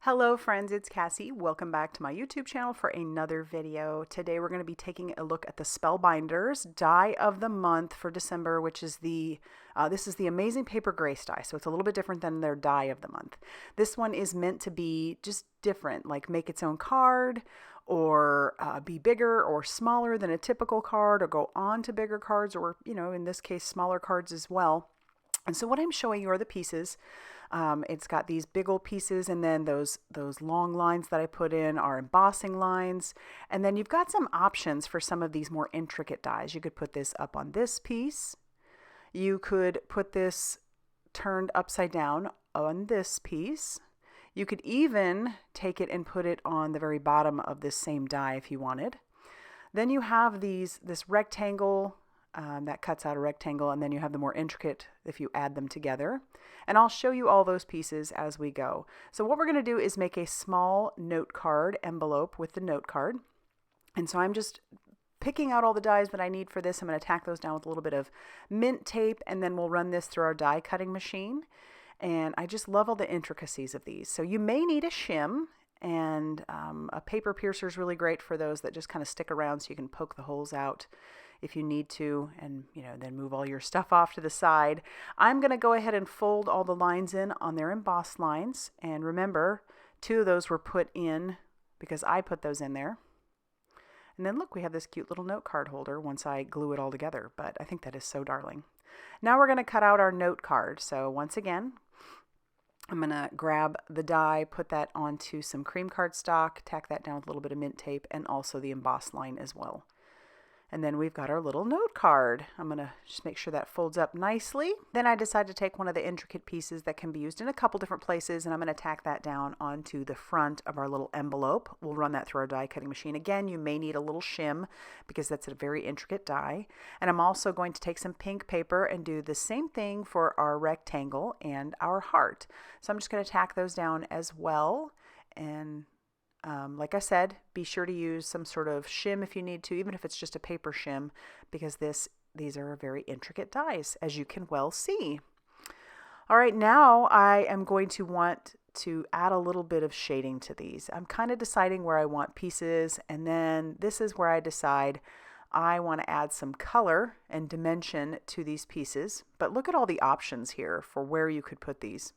Hello friends, it's Cassie. Welcome back to my YouTube channel for another video. Today we're going to be taking a look at the Spellbinders die of the month for December, which is this is the Amazing Paper Grace die. So it's a little bit different than their die of the month. This one is meant to be just different, like make its own card or be bigger or smaller than a typical card or go on to bigger cards or, in this case, smaller cards as well. And so what I'm showing you are the pieces. It's got these big old pieces, and then those long lines that I put in are embossing lines. And then you've got some options for some of these more intricate dies. You could put this up on this piece. You could put this turned upside down on this piece. You could even take it and put it on the very bottom of this same die if you wanted. Then you have this rectangle that cuts out a rectangle, and then you have the more intricate if you add them together. And I'll show you all those pieces as we go. So what we're going to do is make a small note card envelope with the note card. And so I'm just picking out all the dies that I need for this. I'm going to tack those down with a little bit of mint tape, and then we'll run this through our die cutting machine. And I just love all the intricacies of these. So you may need a shim, and a paper piercer is really great for those that just kind of stick around so you can poke the holes out if you need to, and then move all your stuff off to the side. I'm going to go ahead and fold all the lines in on their embossed lines, and remember, 2 of those were put in because I put those in there. And then look, we have this cute little note card holder once I glue it all together, but I think that is so darling. Now we're going to cut out our note card. So once again, I'm going to grab the die, put that onto some cream cardstock, tack that down with a little bit of mint tape, and also the embossed line as well. And then we've got our little note card. I'm going to just make sure that folds up nicely. Then I decided to take one of the intricate pieces that can be used in a couple different places, and I'm going to tack that down onto the front of our little envelope. We'll run that through our die cutting machine. Again, you may need a little shim because that's a very intricate die. And I'm also going to take some pink paper and do the same thing for our rectangle and our heart. So I'm just going to tack those down as well. And like I said, be sure to use some sort of shim if you need to, even if it's just a paper shim, because these are very intricate dies, as you can well see. All right, now I am going to want to add a little bit of shading to these. I'm kind of deciding where I want pieces, and then this is where I decide I want to add some color and dimension to these pieces. But look at all the options here for where you could put these.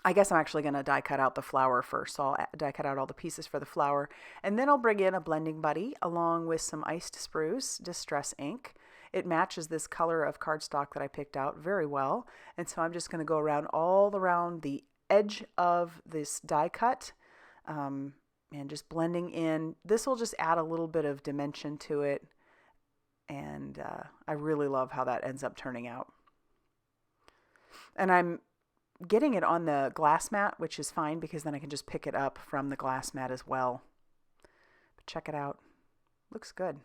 I guess I'm actually going to die cut out the flower first. So I'll die cut out all the pieces for the flower. And then I'll bring in a blending buddy along with some iced spruce distress ink. It matches this color of cardstock that I picked out very well. And so I'm just going to go around all around the edge of this die cut and just blending in. This will just add a little bit of dimension to it. And I really love how that ends up turning out. And I'm getting it on the glass mat, which is fine because then I can just pick it up from the glass mat as well. But check it out. Looks good.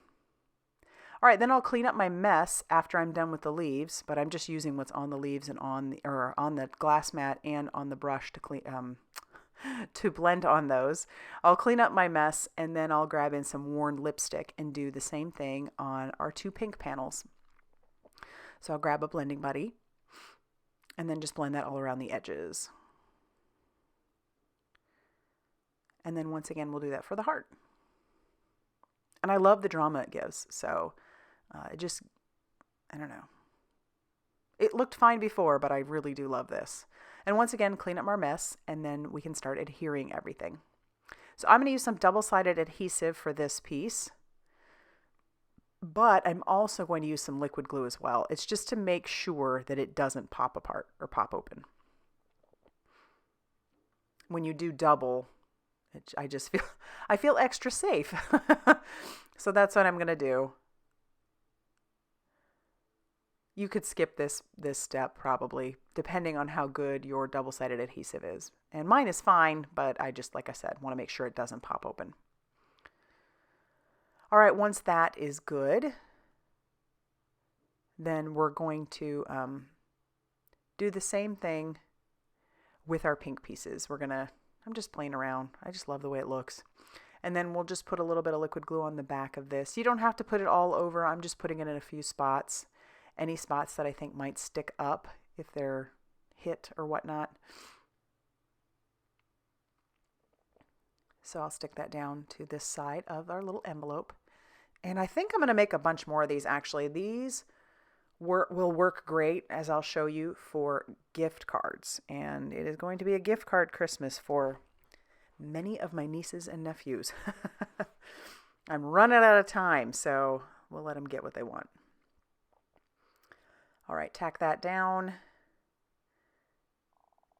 All right, then I'll clean up my mess after I'm done with the leaves, but I'm just using what's on the leaves and on the glass mat and on the brush to clean to blend on those. I'll clean up my mess, and then I'll grab in some worn lipstick and do the same thing on our 2 pink panels. So I'll grab a blending buddy and then just blend that all around the edges. And then once again, we'll do that for the heart. And I love the drama it gives. So I don't know. It looked fine before, but I really do love this. And once again, clean up our mess, and then we can start adhering everything. So I'm going to use some double-sided adhesive for this piece. But I'm also going to use some liquid glue as well. It's just to make sure that it doesn't pop apart or pop open. When you do double, I feel extra safe. So that's what I'm going to do. You could skip this step probably, depending on how good your double-sided adhesive is. And mine is fine, but I just, like I said, want to make sure it doesn't pop open. All right, once that is good, then we're going to do the same thing with our pink pieces. I'm just playing around. I just love the way it looks. And then we'll just put a little bit of liquid glue on the back of this. You don't have to put it all over. I'm just putting it in a few spots. Any spots that I think might stick up if they're hit or whatnot. So I'll stick that down to this side of our little envelope. And I think I'm going to make a bunch more of these actually. These will work great, as I'll show you, for gift cards. And it is going to be a gift card Christmas for many of my nieces and nephews. I'm running out of time, so we'll let them get what they want. All right, tack that down.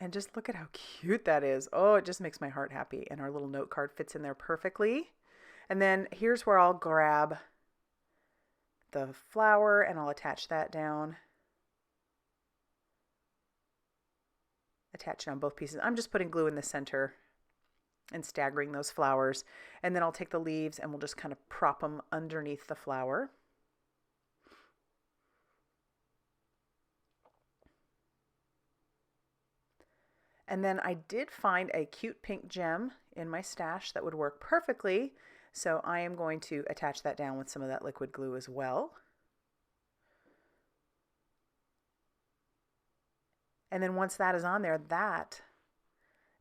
And just look at how cute that is. Oh, it just makes my heart happy. And our little note card fits in there perfectly. And then here's where I'll grab the flower and I'll attach that down. Attach it on both pieces. I'm just putting glue in the center and staggering those flowers. And then I'll take the leaves and we'll just kind of prop them underneath the flower. And then I did find a cute pink gem in my stash that would work perfectly. So I am going to attach that down with some of that liquid glue as well. And then once that is on there, that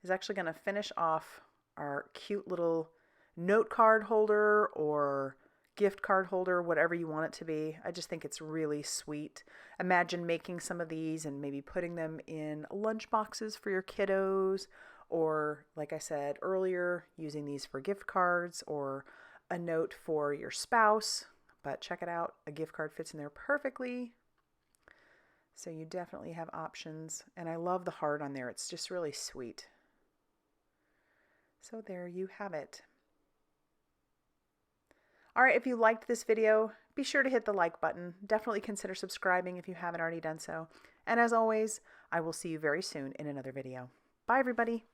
is actually going to finish off our cute little note card holder or gift card holder, whatever you want it to be. I just think it's really sweet. Imagine making some of these and maybe putting them in lunch boxes for your kiddos, or like I said earlier, using these for gift cards or a note for your spouse. But check it out, a gift card fits in there perfectly. So you definitely have options. And I love the heart on there. It's just really sweet. So there you have it. All right, if you liked this video, be sure to hit the like button. Definitely consider subscribing if you haven't already done so. And as always, I will see you very soon in another video. Bye, everybody.